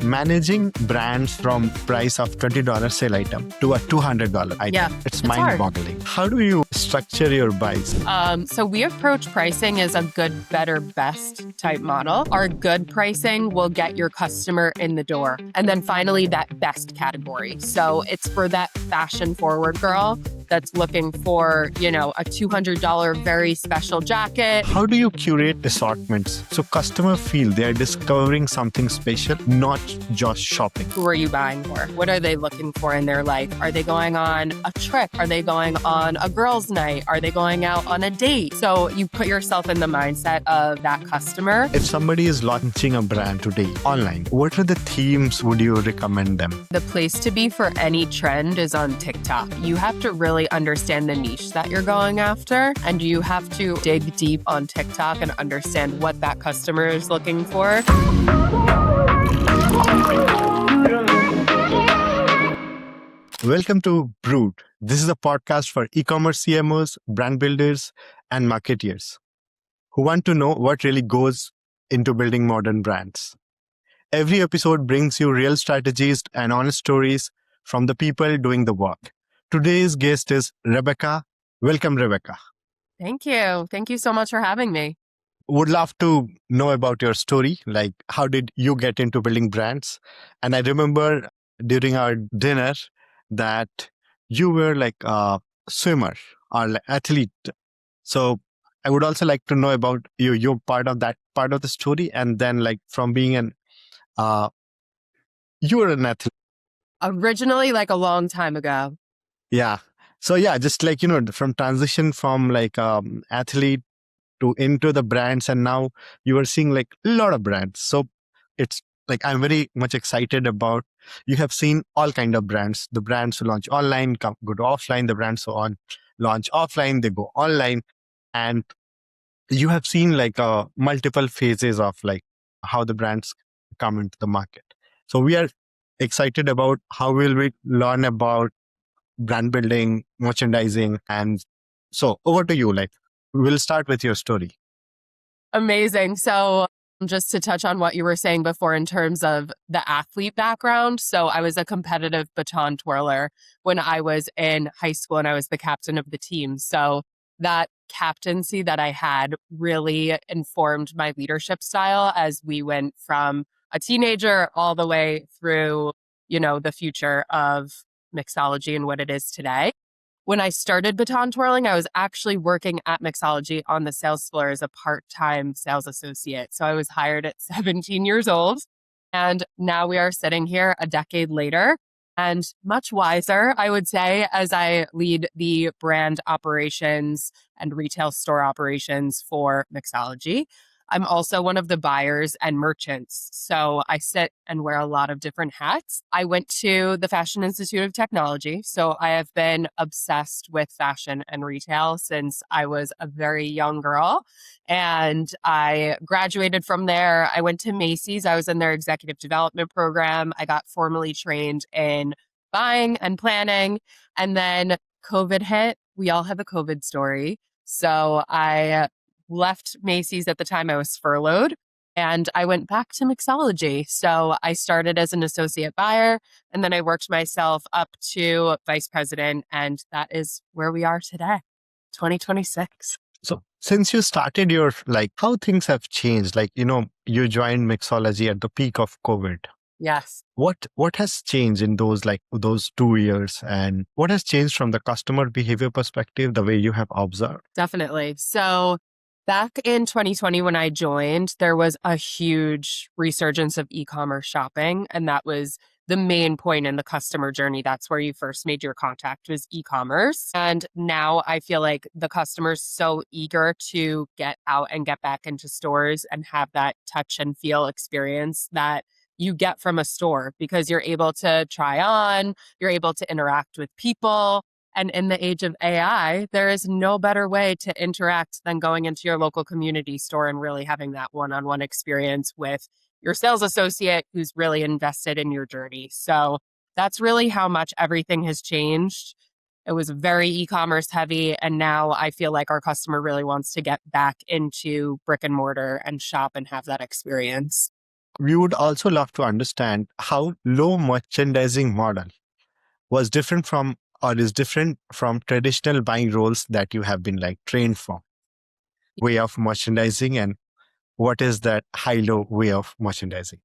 managing brands from price of $20 sale item to a $200 item. Yeah, it's it's hard. mind-boggling. How do you structure your buys? So we approach pricing as a good, better, best type model. Our good pricing will get your customer in the door. And then finally, that best category. So it's for that fashion forward girl that's looking for, a $200 very special jacket. How do you curate assortments so customers feel they are discovering something special, not just shopping? Who are you buying for? What are they looking for in their life? Are they going on a trip? Are they going on a girls' night? Are they going out on a date? So you put yourself in the mindset of that customer. If somebody is launching a brand today online, what are the themes would you recommend them? The place to be for any trend is on TikTok. You have to really understand the niche that you're going after, and you have to dig deep on TikTok and understand what that customer is looking for. Welcome to Brewed. This is a podcast for e-commerce CMOs, brand builders, and marketeers who want to know what really goes into building modern brands. Every episode brings you real strategies and honest stories from the people doing the work. Today's guest is Rebecca. Welcome, Rebecca. Thank you. Thank you so much for having me. Would love to know about your story. Like, how did you get into building brands? And I remember during our dinner that you were like a swimmer or like athlete. So I would also like to know about you. You're part of that part of the story. And then like from being you were an athlete. Originally, like a long time ago. Yeah. So yeah, just like, from transition from like athlete to into the brands, and now you are seeing like a lot of brands. So it's like, I'm very much excited about, you have seen all kind of brands. The brands who launch online, go to offline. The brands who launch offline, they go online. And you have seen like multiple phases of like how the brands come into the market. So we are excited about how will we learn about brand building, merchandising. And so over to you. Like, we'll start with your story. Amazing. So just to touch on what you were saying before in terms of the athlete background. So I was a competitive baton twirler when I was in high school, and I was the captain of the team. So that captaincy that I had really informed my leadership style as we went from a teenager all the way through, the future of Mixology and what it is today. When I started baton twirling, I was actually working at Mixology on the sales floor as a part-time sales associate. So I was hired at 17 years old. And now we are sitting here a decade later and much wiser, I would say, as I lead the brand operations and retail store operations for Mixology. I'm also one of the buyers and merchants. So I sit and wear a lot of different hats. I went to the Fashion Institute of Technology. So I have been obsessed with fashion and retail since I was a very young girl. And I graduated from there. I went to Macy's. I was in their executive development program. I got formally trained in buying and planning. And then COVID hit. We all have a COVID story. So I left Macy's at the time. I was furloughed, and I went back to Mixology. So I started as an associate buyer, and then I worked myself up to vice president, and that is where we are today, 2026. So since you started your, like, how things have changed, like, you joined Mixology at the peak of COVID. Yes. What has changed in those 2 years, and what has changed from the customer behavior perspective, the way you have observed? Definitely. So back in 2020, when I joined, there was a huge resurgence of e-commerce shopping. And that was the main point in the customer journey. That's where you first made your contact, was e-commerce. And now I feel like the customer's so eager to get out and get back into stores and have that touch and feel experience that you get from a store, because you're able to try on, you're able to interact with people. And in the age of AI, there is no better way to interact than going into your local community store and really having that one-on-one experience with your sales associate who's really invested in your journey. So that's really how much everything has changed. It was very e-commerce heavy. And now I feel like our customer really wants to get back into brick and mortar and shop and have that experience. We would also love to understand how low merchandising model was different from or is different from traditional buying roles that you have been like trained for way of merchandising, and what is that high-low way of merchandising?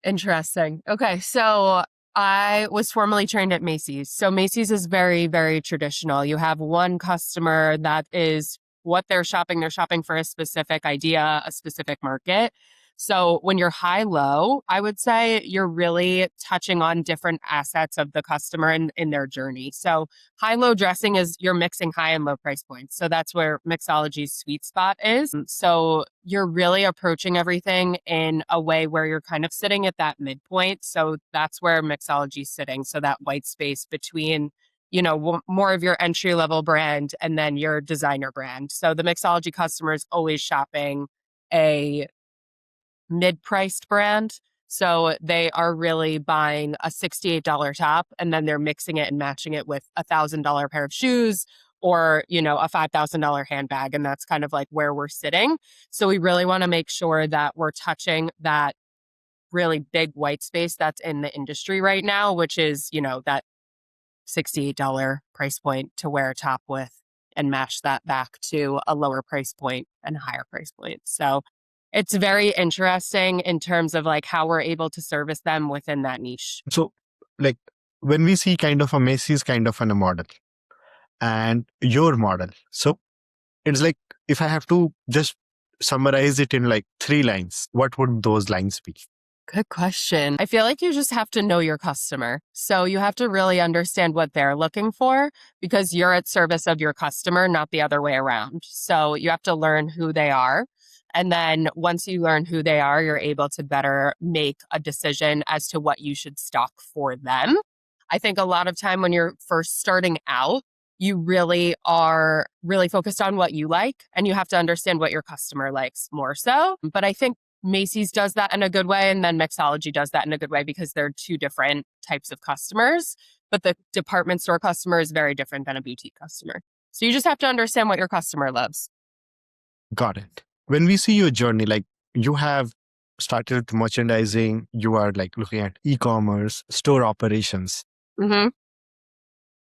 Interesting. Okay. So I was formerly trained at Macy's. So Macy's is very, very traditional. You have one customer that is what they're shopping. They're shopping for a specific idea, a specific market. So when you're high low, I would say you're really touching on different assets of the customer in their journey. So high low dressing is you're mixing high and low price points. So that's where Mixology's sweet spot is. So you're really approaching everything in a way where you're kind of sitting at that midpoint. So that's where Mixology's sitting. So that white space between more of your entry level brand and then your designer brand. So the Mixology customer is always shopping a mid-priced brand. So they are really buying a $68 top and then they're mixing it and matching it with a $1,000 pair of shoes or, a $5,000 handbag. And that's kind of like where we're sitting. So we really want to make sure that we're touching that really big white space that's in the industry right now, which is, that $68 price point to wear a top with and match that back to a lower price point and higher price point. So it's very interesting in terms of like how we're able to service them within that niche. So, like when we see kind of a Macy's kind of a model and your model, so it's like if I have to just summarize it in like 3 lines, what would those lines be? Good question. I feel like you just have to know your customer. So you have to really understand what they're looking for because you're at service of your customer, not the other way around. So you have to learn who they are. And then once you learn who they are, you're able to better make a decision as to what you should stock for them. I think a lot of time when you're first starting out, you really are really focused on what you like and you have to understand what your customer likes more so. But I think Macy's does that in a good way, and then Mixology does that in a good way because they're two different types of customers. But the department store customer is very different than a boutique customer. So you just have to understand what your customer loves. Got it. When we see your journey, like you have started merchandising, you are like looking at e-commerce, store operations. Mm-hmm.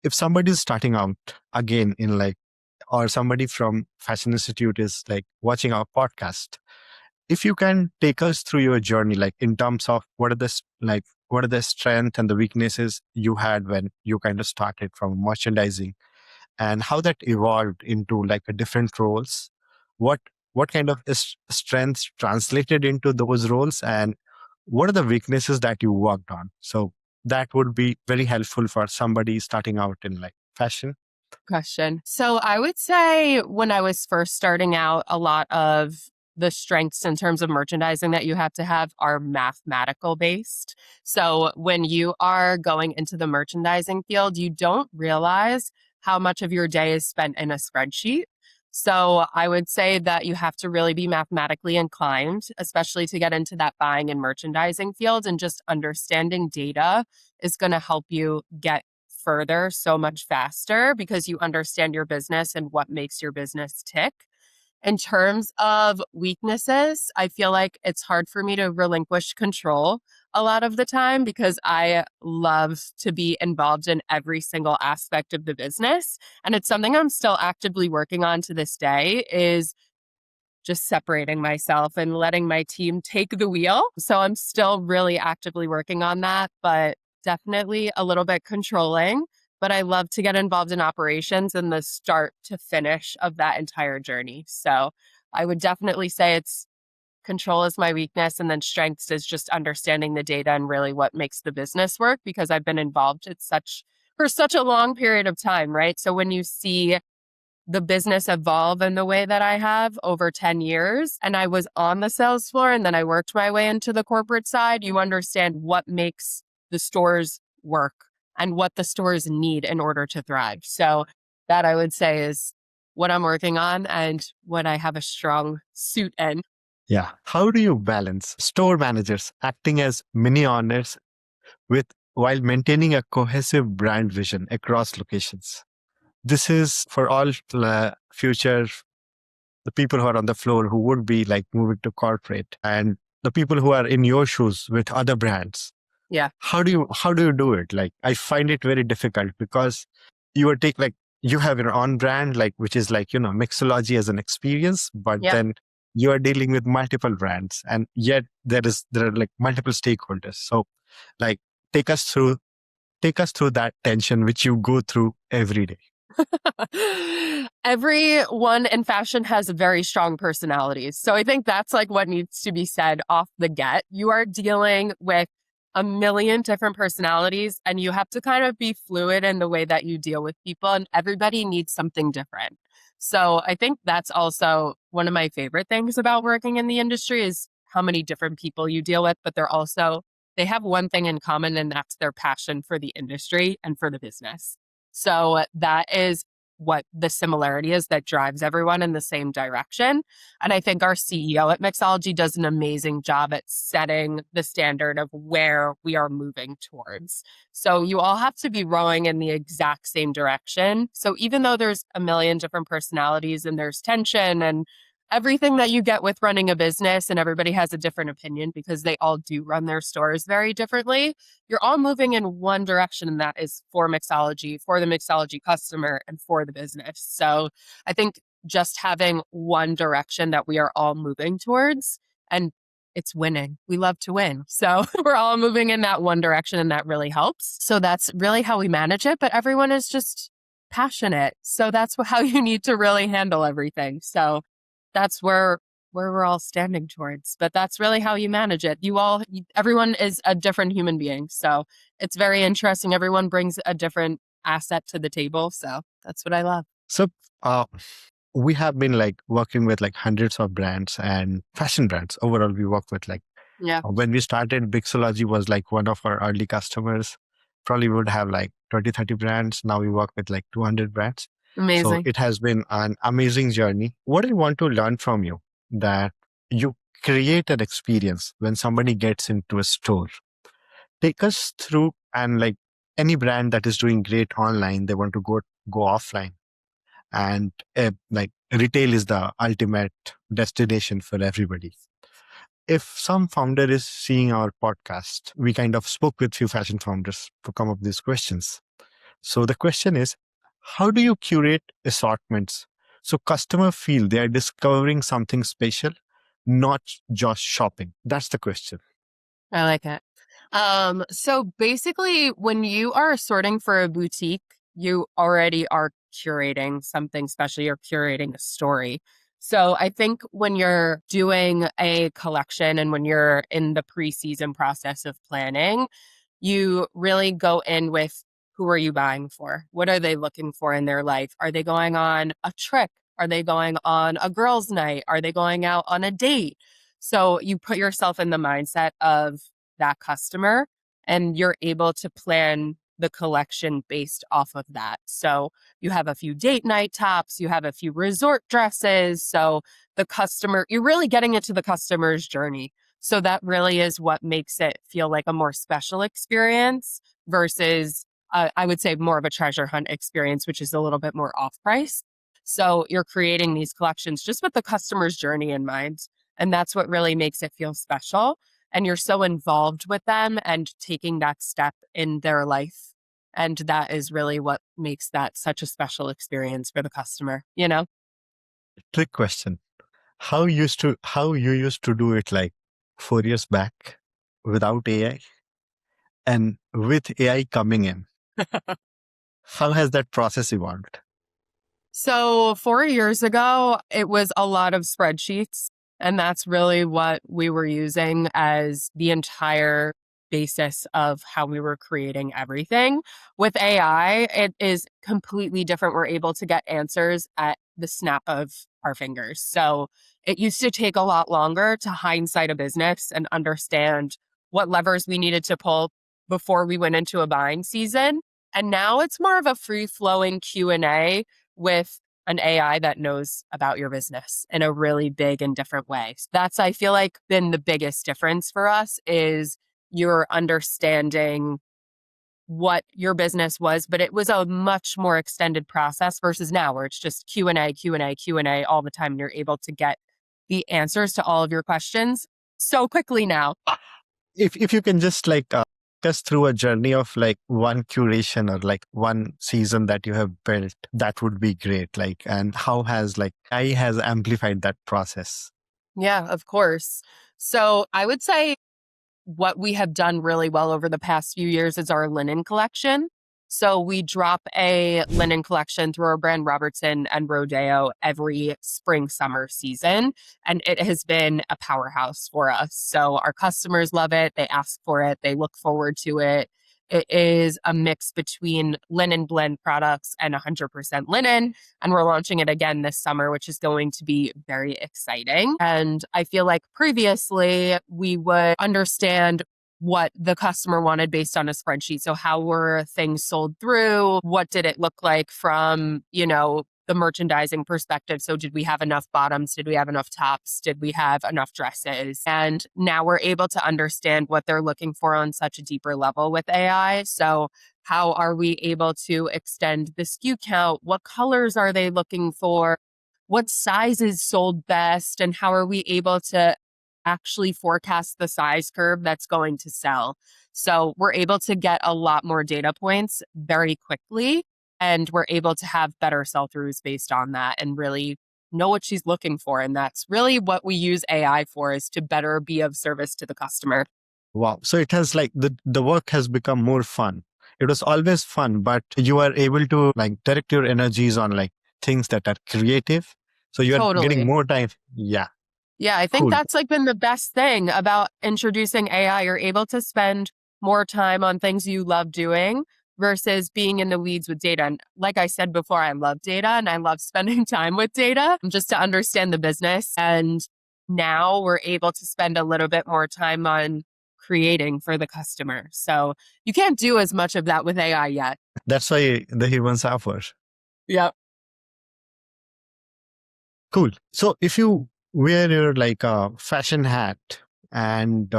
If somebody is starting out again in like, or somebody from Fashion Institute is like watching our podcast, if you can take us through your journey, like in terms of what are the strengths and the weaknesses you had when you kind of started from merchandising, and how that evolved into like a different roles, what kind of strengths translated into those roles, and what are the weaknesses that you worked on? So that would be very helpful for somebody starting out in like fashion. Question. So I would say when I was first starting out, a lot of the strengths in terms of merchandising that you have to have are mathematical based. So when you are going into the merchandising field, you don't realize how much of your day is spent in a spreadsheet. So I would say that you have to really be mathematically inclined, especially to get into that buying and merchandising field, and just understanding data is going to help you get further so much faster because you understand your business and what makes your business tick. In terms of weaknesses, I feel like it's hard for me to relinquish control a lot of the time because I love to be involved in every single aspect of the business. And it's something I'm still actively working on to this day is just separating myself and letting my team take the wheel. So I'm still really actively working on that, but definitely a little bit controlling. But I love to get involved in operations and the start to finish of that entire journey. So I would definitely say it's control is my weakness, and then strengths is just understanding the data and really what makes the business work because I've been involved for such a long period of time, right? So when you see the business evolve in the way that I have over 10 years. And I was on the sales floor and then I worked my way into the corporate side. You understand what makes the stores work and what the stores need in order to thrive. So that I would say is what I'm working on and what I have a strong suit in. Yeah. How do you balance store managers acting as mini owners with while maintaining a cohesive brand vision across locations? This is for all future the people who are on the floor who would be like moving to corporate, and the people who are in your shoes with other brands. Yeah. How do you do it? Like, I find it very difficult because you have your own brand, like, which is like, Mixology as an experience, but Yeah. then you are dealing with multiple brands, and yet there are like multiple stakeholders. So, like, take us through that tension which you go through every day. Everyone in fashion has very strong personalities. So I think that's like what needs to be said off the get. You are dealing with a million different personalities, and you have to kind of be fluid in the way that you deal with people, and everybody needs something different. So I think that's also one of my favorite things about working in the industry is how many different people you deal with, but they have one thing in common, and that's their passion for the industry and for the business. So that is what the similarity is that drives everyone in the same direction. And I think our CEO at Mixology does an amazing job at setting the standard of where we are moving towards. So you all have to be rowing in the exact same direction. So even though there's a million different personalities and there's tension and everything that you get with running a business, and everybody has a different opinion because they all do run their stores very differently, you're all moving in one direction, and that is for Mixology, for the Mixology customer, and for the business. So I think just having one direction that we are all moving towards, and it's winning. We love to win. So we're all moving in that one direction, and that really helps. So that's really how we manage it. But everyone is just passionate. So that's how you need to really handle everything. So that's where we're all standing towards. But that's really how you manage it. Everyone is a different human being. So it's very interesting. Everyone brings a different asset to the table. So that's what I love. So, we have been like working with like hundreds of brands and fashion brands. Overall, we work with like, Yeah. when we started, Mixology was like one of our early customers. Probably would have like 20, 30 brands. Now we work with like 200 brands. So Amazing. it has been an amazing journey. What I want to learn from you, that you create an experience when somebody gets into a store. Take us through, and like any brand that is doing great online, they want to go offline, and like retail is the ultimate destination for everybody. If some founder is seeing our podcast, we kind of spoke with few fashion founders to come up with these questions. So the question is, how do you curate assortments so customer feel they are discovering something special, not just shopping? That's the question. I like it. So basically, when you are sorting for a boutique, you already are curating something special. You're curating a story. So I think when you're doing a collection and when you're in the pre-season process of planning, you really go in with, who are you buying for? What are they looking for in their life? Are they going on a trip? Are they going on a girls' night? Are they going out on a date? So you put yourself in the mindset of that customer, and you're able to plan the collection based off of that. So you have a few date night tops, you have a few resort dresses. So you're really getting into the customer's journey. So that really is what makes it feel like a more special experience versus, I would say, more of a treasure hunt experience, which is a little bit more off price. So you're creating these collections just with the customer's journey in mind. And that's what really makes it feel special. And you're so involved with them and taking that step in their life. And that is really what makes that such a special experience for the customer, you know? Trick question. How you used to do it like 4 years back without AI, and with AI coming in, how has that process evolved? So 4 years ago, it was a lot of spreadsheets. And that's really what we were using as the entire basis of how we were creating everything. With AI, it is completely different. We're able to get answers at the snap of our fingers. So it used to take a lot longer to hindsight a business and understand what levers we needed to pull before we went into a buying season. And now it's more of a free-flowing Q&A with an AI that knows about your business in a really big and different way. That's, I feel like, been the biggest difference for us is you're understanding what your business was, but it was a much more extended process versus now where it's just Q&A, Q&A, Q&A all the time. And you're able to get the answers to all of your questions so quickly now. If you can just like take us through a journey of like one curation or like one season that you have built, that would be great. Like, and how has like AI has amplified that process? Yeah, of course. So I would say what we have done really well over the past few years is our linen collection. So we drop a linen collection through our brand Robertson and Rodeo every spring, summer season. And it has been a powerhouse for us. So our customers love it. They ask for it. They look forward to it. It is a mix between linen blend products and 100% linen. And we're launching it again this summer, which is going to be very exciting. And I feel like previously we would understand what the customer wanted based on a spreadsheet. So how were things sold through? What did it look like from, the merchandising perspective? So did we have enough bottoms? Did we have enough tops? Did we have enough dresses? And now we're able to understand what they're looking for on such a deeper level with AI. So how are we able to extend the SKU count? What colors are they looking for? What sizes sold best? And how are we able to actually forecast the size curve that's going to sell? So we're able to get a lot more data points very quickly, and we're able to have better sell-throughs based on that and really know what she's looking for. And that's really what we use AI for, is to better be of service to the customer. Wow. So it has like the work has become more fun. It was always fun, but you are able to like direct your energies on like things that are creative. So you are getting Totally. more time. Yeah. Yeah, I think Cool. that's like been the best thing about introducing AI. You're able to spend more time on things you love doing versus being in the weeds with data. And like I said before, I love data and I love spending time with data just to understand the business. And now we're able to spend a little bit more time on creating for the customer. So you can't do as much of that with AI yet. That's why the humans suffer. Yep. Cool. So if you wear your like a fashion hat and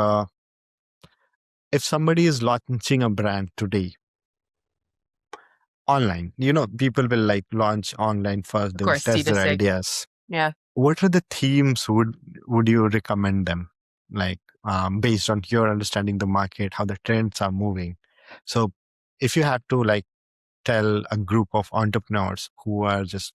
if somebody is launching a brand today online, people will like launch online first. Of They will course, test their C2C. ideas. Yeah. What are the themes would you recommend them? Like based on your understanding the market, how the trends are moving. So if you had to like tell a group of entrepreneurs who are just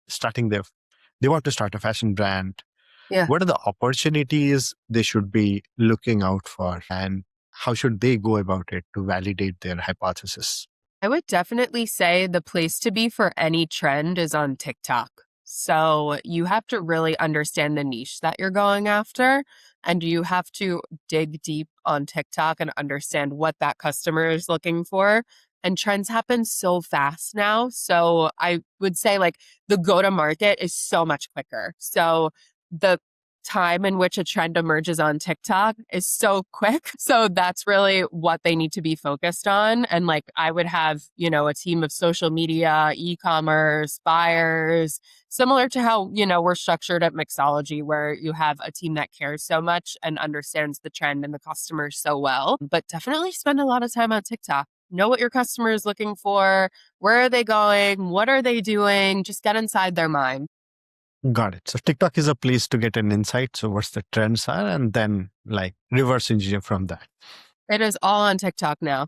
they want to start a fashion brand, Yeah. what are the opportunities they should be looking out for, and how should they go about it to validate their hypothesis? I would definitely say the place to be for any trend is on TikTok. So you have to really understand the niche that you're going after, and you have to dig deep on TikTok and understand what that customer is looking for. And trends happen so fast now. So I would say like the go to market is so much quicker. So the time in which a trend emerges on TikTok is so quick. So that's really what they need to be focused on. And like I would have, a team of social media, e-commerce, buyers, similar to how, we're structured at Mixology, where you have a team that cares so much and understands the trend and the customers so well. But definitely spend a lot of time on TikTok. Know what your customer is looking for. Where are they going? What are they doing? Just get inside their mind. Got it. So TikTok is a place to get an insight. So what's the trends are, and then like reverse engineer from that. It is all on TikTok now.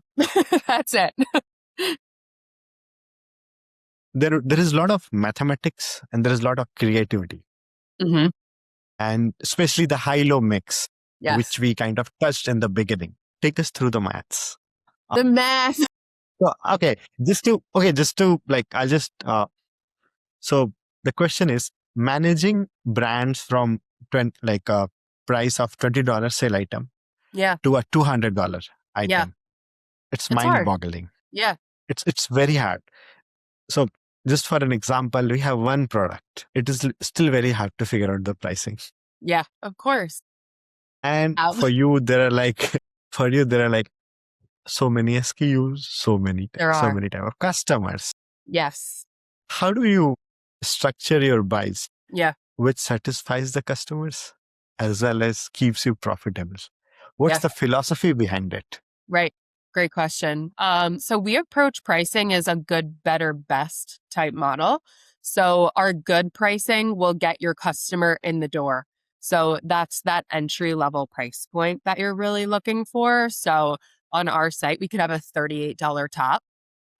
That's it. There is a lot of mathematics and there is a lot of creativity, Mm-hmm. and especially the high-low mix, Yes. which we kind of touched in the beginning. Take us through the maths. The math. So, just to like, so the question is managing brands from like a price of $20 sale item Yeah. to a $200 Yeah. item. It's It's hard. mind-boggling. Yeah. It's very hard. So just for an example, we have one product. It is still very hard to figure out the pricing. Yeah. Of course. And Um, for you, there are like so many SKUs, there so are. many type of customers. Yes. How do you structure your buys Yeah. which satisfies the customers as well as keeps you profitable? What's Yeah. the philosophy behind it? Right. Great question. So we approach pricing as a good, better, best type model. So our good pricing will get your customer in the door. So that's that entry level price point that you're really looking for. So on our site, we could have a $38 top.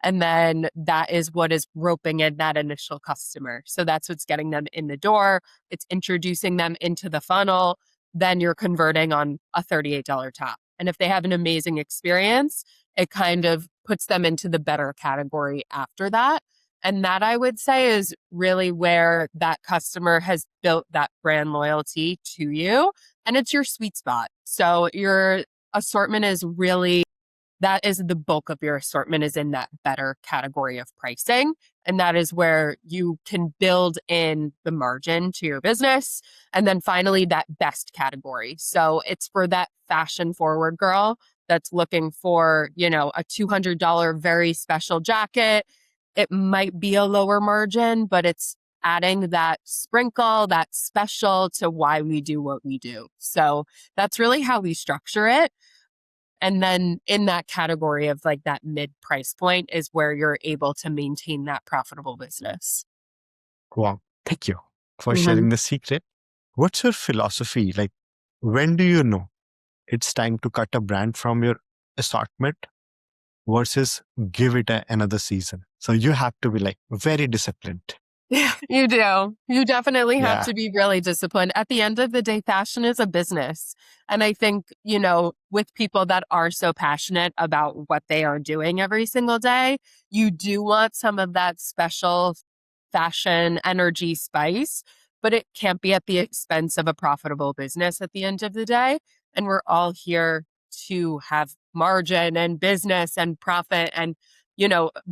And then that is what is roping in that initial customer. So that's what's getting them in the door. It's introducing them into the funnel. Then you're converting on a $38 top. And if they have an amazing experience, it kind of puts them into the better category after that. And that I would say is really where that customer has built that brand loyalty to you. And it's your sweet spot. So your assortment is really that is the bulk of your assortment is in that better category of pricing. And that is where you can build in the margin to your business. And then finally, that best category. So it's for that fashion forward girl that's looking for, a $200 very special jacket. It might be a lower margin, but it's adding that sprinkle, that special to why we do what we do. So that's really how we structure it. And then in that category of like that mid price point is where you're able to maintain that profitable business. Wow. Thank you for Mhm. sharing the secret. What's your philosophy? Like, when do you know it's time to cut a brand from your assortment versus give it another season? So you have to be like very disciplined. Yeah, you do. You definitely have Yeah. to be really disciplined. At the end of the day, fashion is a business. And I think, with people that are so passionate about what they are doing every single day, you do want some of that special fashion energy spice, but it can't be at the expense of a profitable business at the end of the day. And we're all here to have margin and business and profit and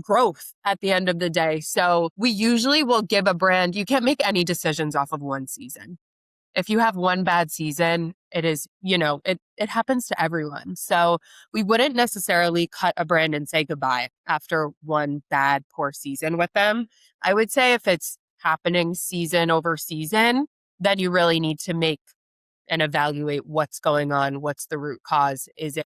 growth at the end of the day. So we usually will give a brand, you can't make any decisions off of one season. If you have one bad season, it is, it happens to everyone. So we wouldn't necessarily cut a brand and say goodbye after one bad, poor season with them. I would say if it's happening season over season, then you really need to make and evaluate what's going on. What's the root cause? Is it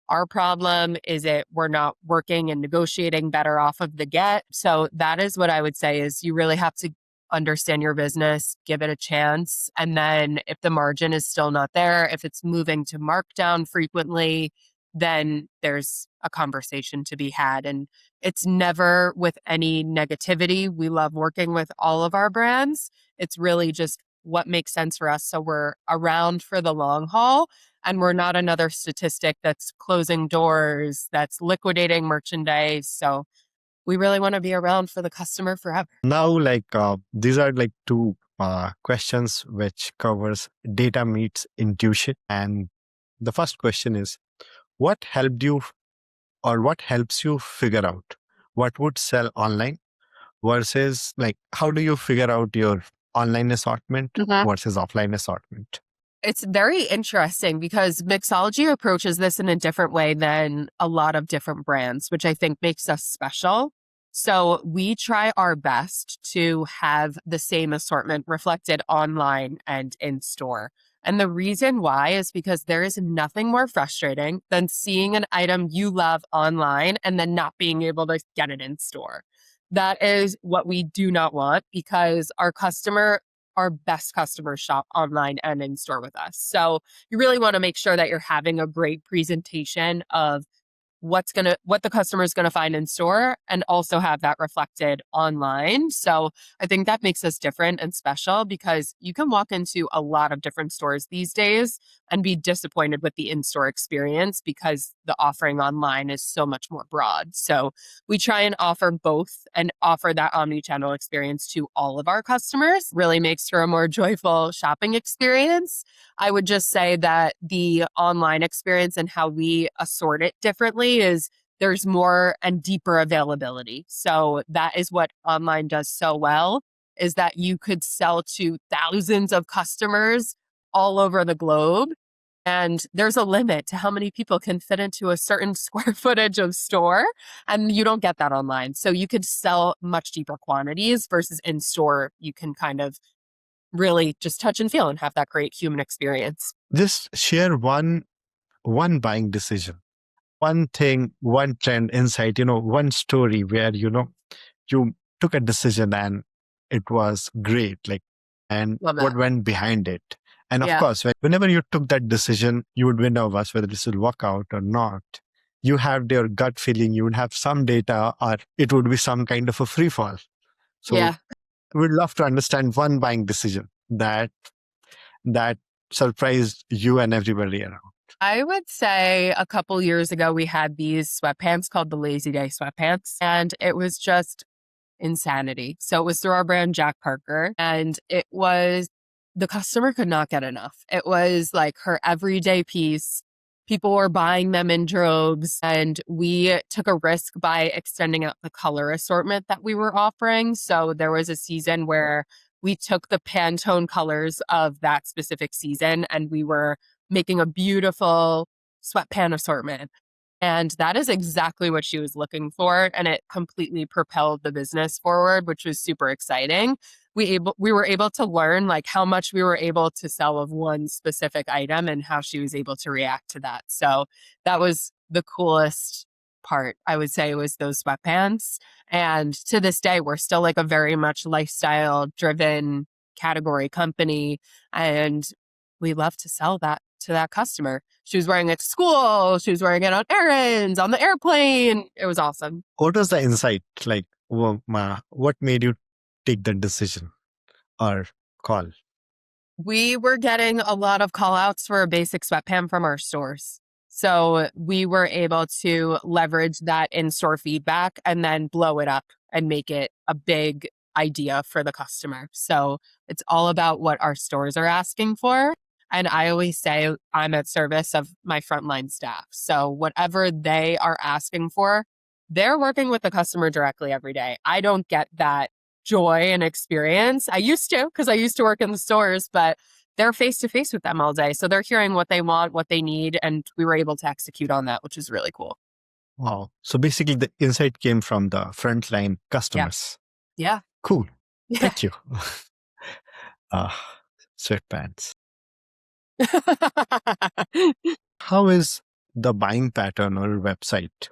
our problem? Is it we're not working and negotiating better off of the get? So that is what I would say is you really have to understand your business, give it a chance. And then if the margin is still not there, if it's moving to markdown frequently, then there's a conversation to be had. And it's never with any negativity. We love working with all of our brands. It's really just what makes sense for us. So we're around for the long haul and we're not another statistic that's closing doors, that's liquidating merchandise. So we really want to be around for the customer forever. Now, these are like two questions which covers data meets intuition. And the first question is, what helped you or what helps you figure out what would sell online versus like, how do you figure out your online assortment versus offline assortment? It's very interesting because Mixology approaches this in a different way than a lot of different brands, which I think makes us special. So we try our best to have the same assortment reflected online and in store. And the reason why is because there is nothing more frustrating than seeing an item you love online and then not being able to get it in store. That is what we do not want because our best customers shop online and in store with us. So you really want to make sure that you're having a great presentation of what the customer is going to find in store and also have that reflected online. So I think that makes us different and special because you can walk into a lot of different stores these days and be disappointed with the in-store experience because the offering online is so much more broad. So we try and offer both and offer that omnichannel experience to all of our customers. Really makes for a more joyful shopping experience. I would just say that the online experience and how we assort it differently is there's more and deeper availability. So that is what online does so well is that you could sell to thousands of customers all over the globe. And there's a limit to how many people can fit into a certain square footage of store. And you don't get that online. So you could sell much deeper quantities versus in store, you can kind of really just touch and feel and have that great human experience. Just share one buying decision, one thing, one trend insight, one story where, you took a decision and it was great, like, and Love what that. went behind it. And of Yeah. course, whenever you took that decision, you would be nervous whether this will work out or not. You have your gut feeling, you would have some data, or it would be some kind of a free fall. So Yeah. we'd love to understand one buying decision that surprised you and everybody around. I would say a couple years ago, we had these sweatpants called the Lazy Day Sweatpants, and it was just insanity. So it was through our brand, Jack Parker, and it was the customer could not get enough. It was like her everyday piece. People were buying them in droves, and we took a risk by extending out the color assortment that we were offering. So there was a season where we took the Pantone colors of that specific season and we were making a beautiful sweatpant assortment. And that is exactly what she was looking for. And it completely propelled the business forward, which was super exciting. We were able to learn like how much we were able to sell of one specific item and how she was able to react to that. So that was the coolest part, I would say, was those sweatpants. And to this day, we're still like a very much lifestyle driven category company. And we love to sell that to that customer. She was wearing it to school. She was wearing it on errands, on the airplane. It was awesome. What was the insight? Like, what made you take that decision or call? We were getting a lot of call outs for a basic sweatpant from our stores. So we were able to leverage that in-store feedback and then blow it up and make it a big idea for the customer. So it's all about what our stores are asking for. And I always say I'm at service of my frontline staff. So whatever they are asking for, they're working with the customer directly every day. I don't get that joy and experience. I used to, because I used to work in the stores, but they're face to face with them all day. So they're hearing what they want, what they need, and we were able to execute on that, which is really cool. Wow. So basically the insight came from the frontline customers. Yeah. Cool. Yeah. Thank you. Sweatpants. How is the buying pattern or website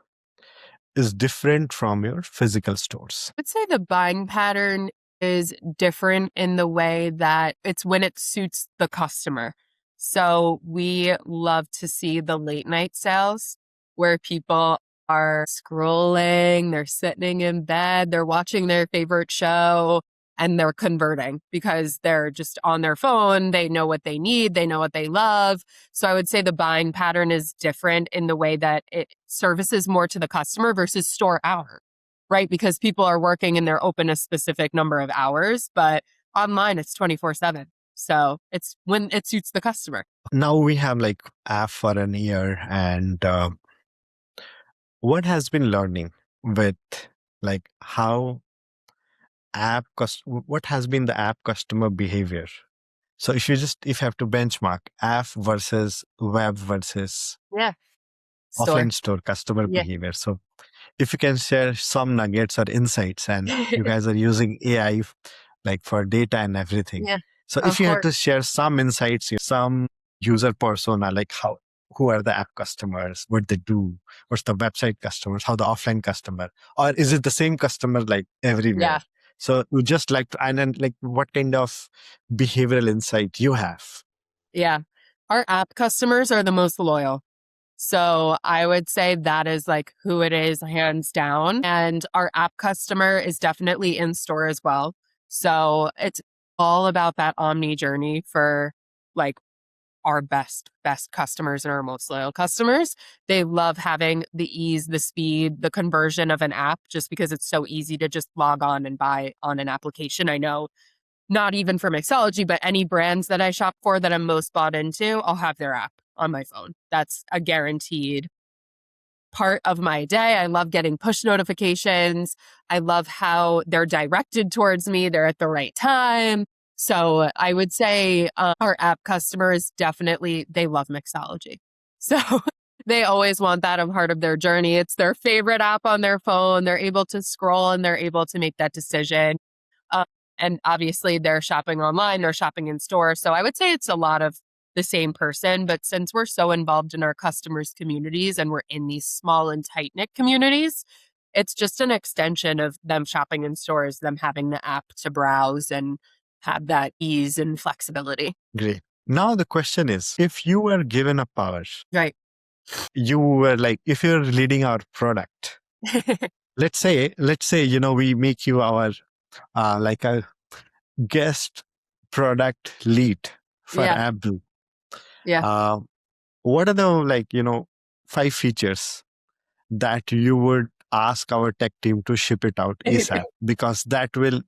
is different from your physical stores? I'd say the buying pattern is different in the way that it's when it suits the customer. So we love to see the late night sales where people are scrolling, they're sitting in bed, they're watching their favorite show, and they're converting because they're just on their phone. They know what they need. They know what they love. So I would say the buying pattern is different in the way that it services more to the customer versus store hour, right? Because people are working and they're open a specific number of hours, but online it's 24/7. So it's when it suits the customer. Now we have like app for an year, and what has been learning with like how what has been the app customer behavior? So if you have to benchmark app versus web versus Yeah. offline store customer behavior. So if you can share some nuggets or insights, and you guys are using AI like for data and everything. Yeah. So if you had to share some insights, some user persona, like who are the app customers, what they do, what's the website customers, how the offline customer, or is it the same customer like everywhere? Yeah. So we just like to, and then like what kind of behavioral insight you have? Yeah. Our app customers are the most loyal. So I would say that is like who it is, hands down. And our app customer is definitely in store as well. So it's all about that omni journey for like our best customers and our most loyal customers. They love having the ease, the speed, the conversion of an app just because it's so easy to just log on and buy on an application. I know not even for Mixology, but any brands that I shop for that I'm most bought into, I'll have their app on my phone. That's a guaranteed part of my day. I love getting push notifications. I love how they're directed towards me. They're at the right time. So I would say our app customers definitely, they love Mixology. So they always want that a part of their journey. It's their favorite app on their phone. They're able to scroll and they're able to make that decision. And obviously they're shopping online, they're shopping in store. So I would say it's a lot of the same person. But since we're so involved in our customers' communities and we're in these small and tight-knit communities, it's just an extension of them shopping in stores, them having the app to browse and have that ease and flexibility. Great. Now the question is, if you were given a power, Right. you were like, if you're leading our product, let's say, we make you our like a guest product lead for Yeah. AppBrew. Yeah. Uh, what are the five features that you would ask our tech team to ship it out ASAP? Because that will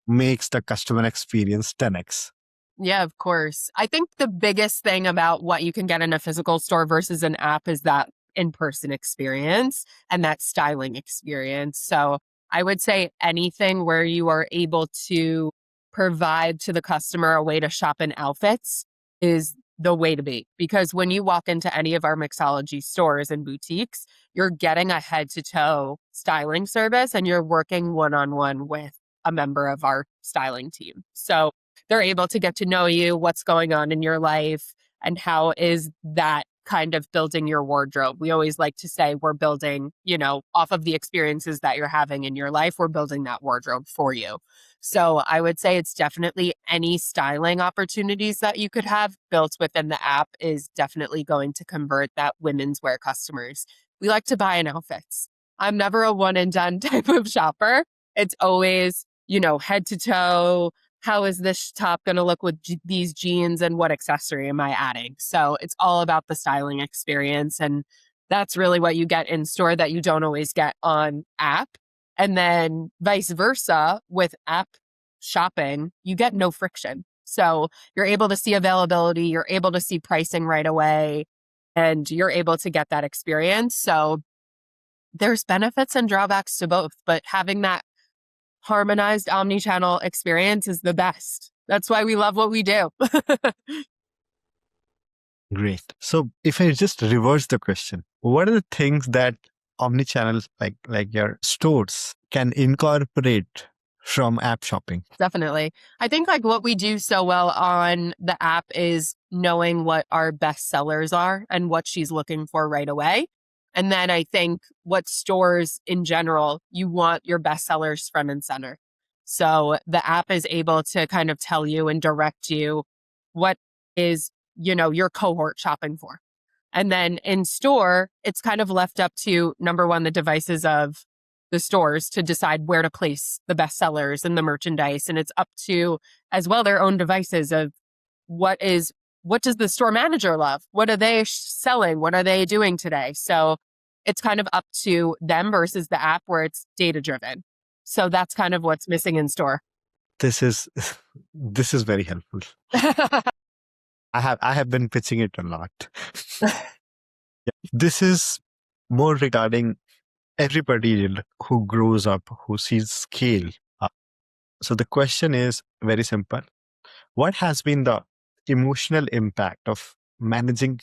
makes the customer experience 10x. Yeah, of course. I think the biggest thing about what you can get in a physical store versus an app is that in-person experience and that styling experience. So I would say anything where you are able to provide to the customer a way to shop in outfits is the way to be. Because when you walk into any of our Mixology stores and boutiques, you're getting a head-to-toe styling service and you're working one-on-one with a member of our styling team. So they're able to get to know you, what's going on in your life, and how is that kind of building your wardrobe. We always like to say we're building, off of the experiences that you're having in your life, we're building that wardrobe for you. So I would say it's definitely any styling opportunities that you could have built within the app is definitely going to convert that women's wear customers. We like to buy in outfits. I'm never a one and done type of shopper. It's always, head to toe. How is this top going to look with these jeans and what accessory am I adding? So it's all about the styling experience. And that's really what you get in store that you don't always get on app. And then vice versa with app shopping, you get no friction. So you're able to see availability, you're able to see pricing right away, and you're able to get that experience. So there's benefits and drawbacks to both, but having that harmonized omnichannel experience is the best. That's why we love what we do. Great. So if I just reverse the question, what are the things that omnichannel like your stores can incorporate from app shopping? Definitely. I think like what we do so well on the app is knowing what our best sellers are and what she's looking for right away. And then I think what stores in general, you want your best sellers front and center. So the app is able to kind of tell you and direct you what is, your cohort shopping for. And then in store, it's kind of left up to number one, the devices of the stores to decide where to place the best sellers and the merchandise. And it's up to as well their own devices of what does the store manager love? What are they selling? What are they doing today? So it's kind of up to them versus the app where it's data driven. So that's kind of what's missing in store. This is this is very helpful. I have been pitching it a lot. This is more regarding everybody who grows up, who sees scale. So the question is very simple. What has been the emotional impact of managing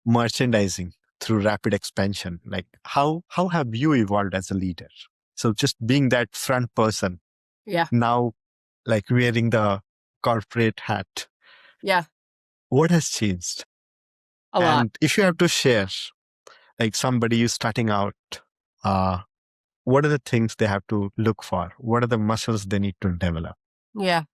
merchandising through rapid expansion? Like how have you evolved as a leader? So just being that front person, Yeah. now like wearing the corporate hat, Yeah. what has changed? A lot. And if you have to share, like somebody is starting out, what are the things they have to look for? What are the muscles they need to develop? Yeah.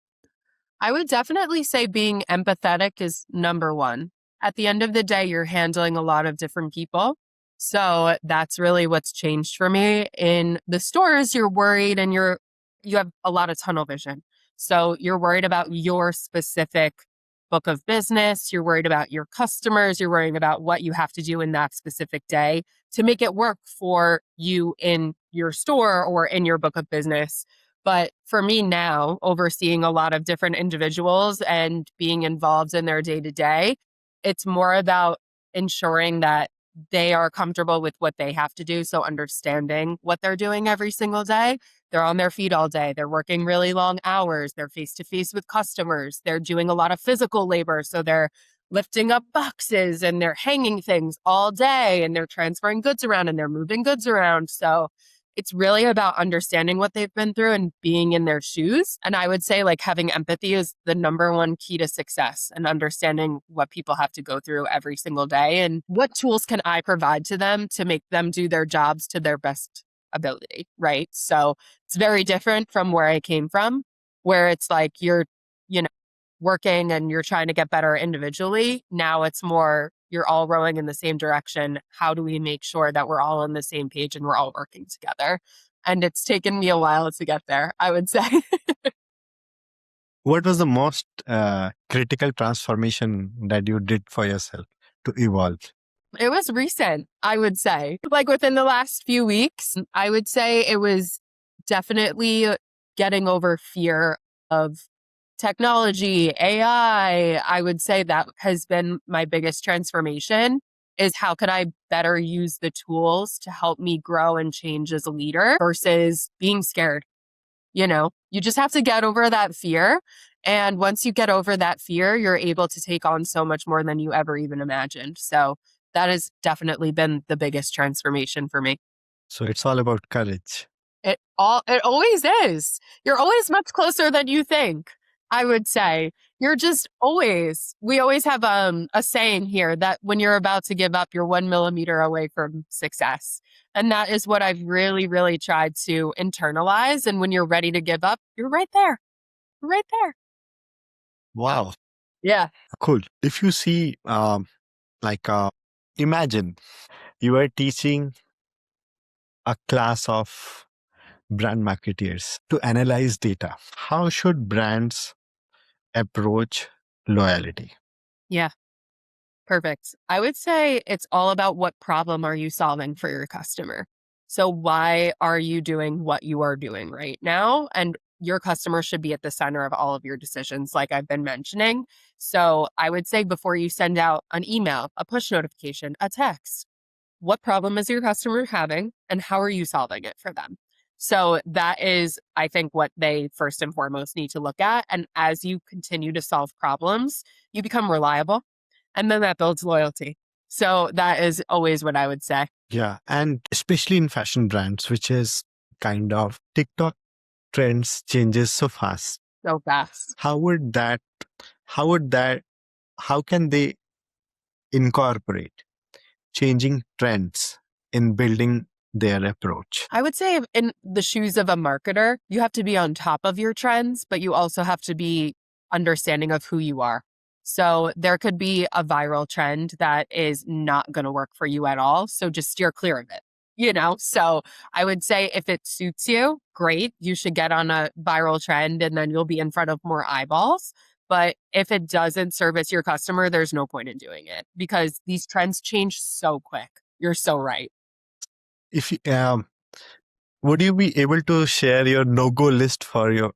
I would definitely say being empathetic is number one. At the end of the day, you're handling a lot of different people. So that's really what's changed for me. In the stores, you're worried and you have a lot of tunnel vision. So you're worried about your specific book of business. You're worried about your customers. You're worrying about what you have to do in that specific day to make it work for you in your store or in your book of business. But for me now, overseeing a lot of different individuals and being involved in their day to day, it's more about ensuring that they are comfortable with what they have to do. So understanding what they're doing every single day. They're on their feet all day. They're working really long hours. They're face to face with customers. They're doing a lot of physical labor. So they're lifting up boxes and they're hanging things all day and they're transferring goods around and they're moving goods around. So it's really about understanding what they've been through and being in their shoes. And I would say like having empathy is the number one key to success and understanding what people have to go through every single day and what tools can I provide to them to make them do their jobs to their best ability, right? So it's very different from where I came from, where it's like you're, working and you're trying to get better individually. Now it's more you're all rowing in the same direction. How do we make sure that we're all on the same page and we're all working together? And it's taken me a while to get there, I would say. What was the most critical transformation that you did for yourself to evolve? It was recent, I would say. Like within the last few weeks, I would say it was definitely getting over fear of technology, AI. I would say that has been my biggest transformation is how could I better use the tools to help me grow and change as a leader versus being scared. You just have to get over that fear. And once you get over that fear, you're able to take on so much more than you ever even imagined. So that has definitely been the biggest transformation for me. So it's all about courage. It always is. You're always much closer than you think, I would say. You're just always, we always have a saying here that when you're about to give up, you're 1 millimeter away from success. And that is what I've really, really tried to internalize. And when you're ready to give up, you're right there. Right there. Wow. Yeah. Cool. If you see, imagine you are teaching a class of brand marketeers to analyze data. How should brands approach loyalty? Yeah. Perfect. I would say it's all about what problem are you solving for your customer. So why are you doing what you are doing right now? And your customer should be at the center of all of your decisions, like I've been mentioning. So I would say before you send out an email, a push notification, a text, what problem is your customer having and how are you solving it for them? So that is, I think, what they first and foremost need to look at. And as you continue to solve problems, you become reliable. And then that builds loyalty. So that is always what I would say. Yeah. And especially in fashion brands, which is kind of TikTok trends changes so fast. So fast. How can they incorporate changing trends in building their approach? I would say in the shoes of a marketer, you have to be on top of your trends, but you also have to be understanding of who you are. So there could be a viral trend that is not going to work for you at all. So just steer clear of it. So I would say if it suits you, great. You should get on a viral trend and then you'll be in front of more eyeballs. But if it doesn't service your customer, there's no point in doing it because these trends change so quick. You're so right. If you, would you be able to share your no-go list for your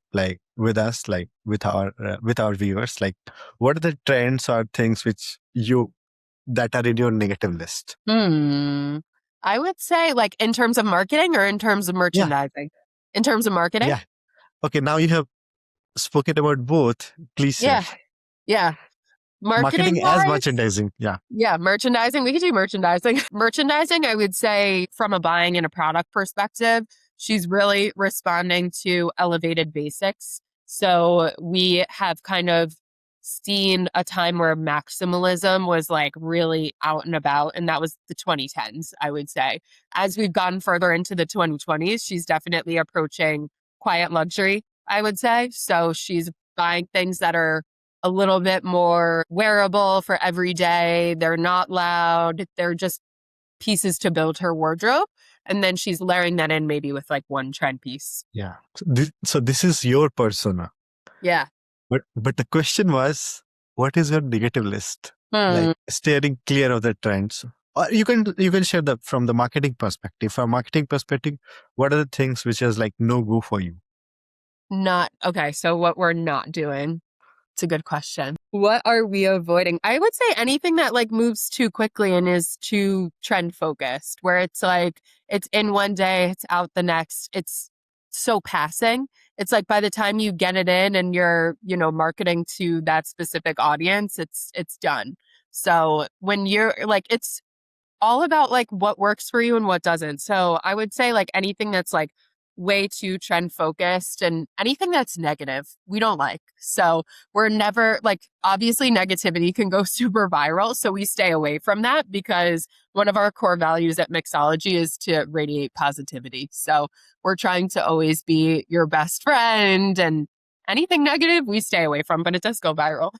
with us, with our viewers? Like, what are the trends or things that are in your negative list? I would say in terms of marketing or in terms of merchandising? Yeah. In terms of marketing? Yeah. Okay, now you have spoken about both. Please share. Yeah. Marketing as merchandising. Yeah. Yeah, merchandising. We could do merchandising. Merchandising, I would say from a buying and a product perspective, she's really responding to elevated basics. So we have kind of seen a time where maximalism was really out and about, and that was the 2010s, I would say. As we've gone further into the 2020s, she's definitely approaching quiet luxury, I would say. So she's buying things that are a little bit more wearable for every day. They're not loud. They're just pieces to build her wardrobe. And then she's layering that in maybe with one trend piece. Yeah. So this is your persona. Yeah. But the question was, what is your negative list? Steering clear of the trends. Or you can share from the marketing perspective. From marketing perspective, what are the things which is no go for you? Okay. So what we're not doing. It's a good question. What are we avoiding? I would say anything that moves too quickly and is too trend focused, where it's it's in one day, it's out the next. It's so passing. It's by the time you get it in and you're, marketing to that specific audience, it's done. So when you're it's all about what works for you and what doesn't. So I would say anything that's way too trend focused and anything that's negative, we don't like. So we're never obviously negativity can go super viral. So we stay away from that because one of our core values at Mixology is to radiate positivity. So we're trying to always be your best friend and Anything negative, we stay away from, but it does go viral.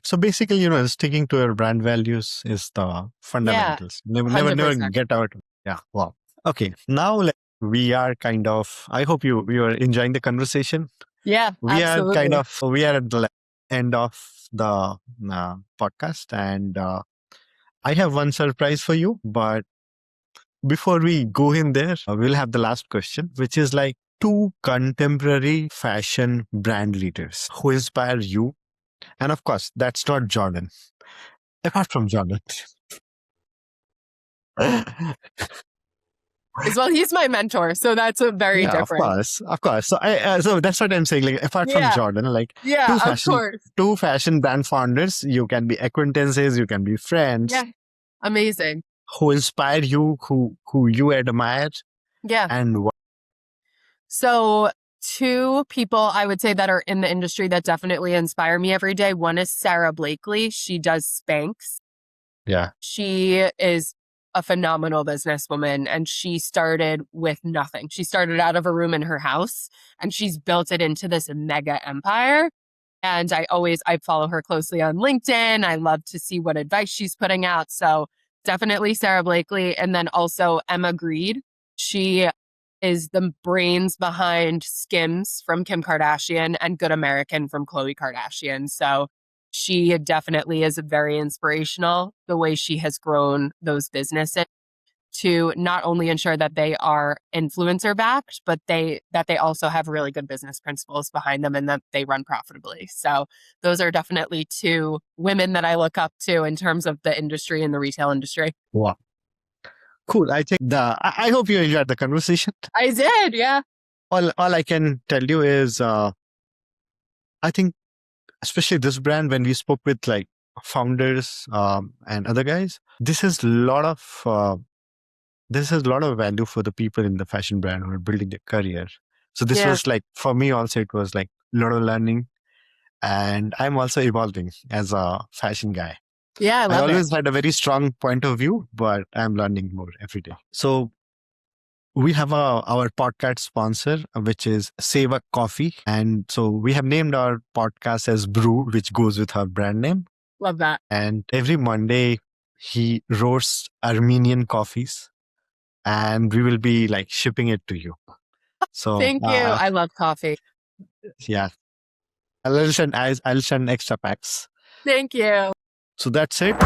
So basically, sticking to your brand values is the fundamentals. Never 100%. get out. Yeah. Wow. Okay. Now we are kind of, I hope you are enjoying the conversation. Yeah, We absolutely. we are at the end of the podcast, and I have one surprise for you. But before we go in there, we'll have the last question, which is like two contemporary fashion brand leaders who inspire you. And of course, that's not Jordan. Apart from Jordan. As well, he's my mentor, so that's a very Yeah, different. of course. So that's what I'm saying. Like, apart from Jordan, like Yeah, of course. two fashion brand founders, you can be acquaintances, you can be friends. Yeah, amazing. Who inspire you, who you admire, Yeah. and what? So two people I would say that are in the industry that definitely inspire me every day. One is Sarah Blakely. She does Spanx. Yeah. She is a phenomenal businesswoman, and she started with nothing. She started out of a room in her house, and she's built it into this mega empire. And I follow her closely on LinkedIn. I love to see what advice she's putting out. So definitely Sarah Blakely. And then also Emma Grede. She is the brains behind Skims from Kim Kardashian and Good American from Khloe Kardashian. So she definitely is very inspirational, the way she has grown those businesses to not only ensure that they are influencer backed, but that they also have really good business principles behind them and that they run profitably. So those are definitely two women that I look up to in terms of the industry and the retail industry. Wow. Cool. I think I hope you enjoyed the conversation. I did, yeah. All I can tell you is I think especially this brand, when we spoke with like founders and other guys, this is a lot of value for the people in the fashion brand who are building their career. So this was like, for me also, it was like a lot of learning, and I'm also evolving as a fashion guy. Yeah, I love always had a very strong point of view, but I'm learning more every day. So we have our podcast sponsor, which is Save a Coffee. And so we have named our podcast as Brew, which goes with our brand name. Love that. And every Monday, he roasts Armenian coffees, and we will be like shipping it to you. So thank you. I love coffee. Yeah. I'll send extra packs. Thank you. So that's it.